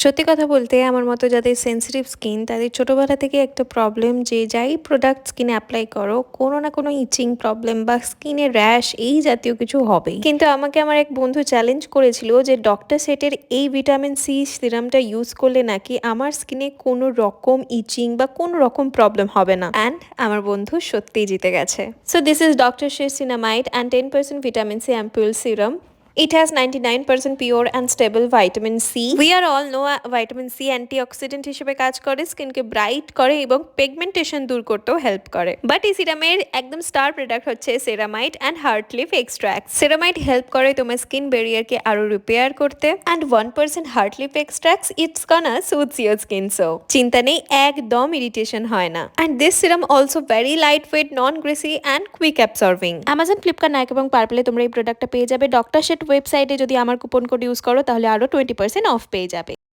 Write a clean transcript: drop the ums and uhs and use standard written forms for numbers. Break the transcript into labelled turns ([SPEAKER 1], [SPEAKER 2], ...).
[SPEAKER 1] সত্যি কথা বলতে আমার মতো যাদের সেনসিটিভ স্কিন তাদের ছোটবেলা থেকে একটা প্রবলেম যে যাই প্রোডাক্ট স্কিনে অ্যাপ্লাই করো কোনো না কোনো ইচিং প্রবলেম বা স্কিনে র্যাশ এই জাতীয় কিছু হবেই। কিন্তু আমাকে আমার এক বন্ধু চ্যালেঞ্জ করেছিল যে ডক্টর সেটের এই ভিটামিন সি সিরামটা ইউজ করলে নাকি আমার স্কিনে কোনো রকম ইচিং বা কোনো রকম প্রবলেম হবে না, অ্যান্ড আমার বন্ধু সত্যিই জিতে গেছে। সো দিস ইজ ডক্টর শের ceramide and 10% vitamin C ampoule serum. It has 99% pure and stable vitamin C. We are all know vitamin C antioxidant হিসেবে কাজ করে, স্কিনকে ব্রাইট করে এবং পিগমেন্টেশন দূর করতেও হেল্প করে। বাট এই সিরামের একদম স্টার প্রোডাক্ট হচ্ছে ceramide and heart leaf extract. Ceramide help করে তোমার স্কিন ব্যারিয়ারকে আরো রিপেয়ার করতে, and 1% heart leaf extracts it's gonna soothes your skin, so চিন্তা নেই, একদম ইরিটেশন হয় না। And this serum also very light weight, non greasy and quick absorbing. Amazon, Flipkart, Nykaa এবং পার্পলে তোমরা এই প্রোডাক্টটা পেয়ে যাবে। ডক্টর শেট ওয়েবসাইটে যদি আমার কুপন কোড ইউজ করো তাহলে আরো 20% অফ পেয়ে যাবে।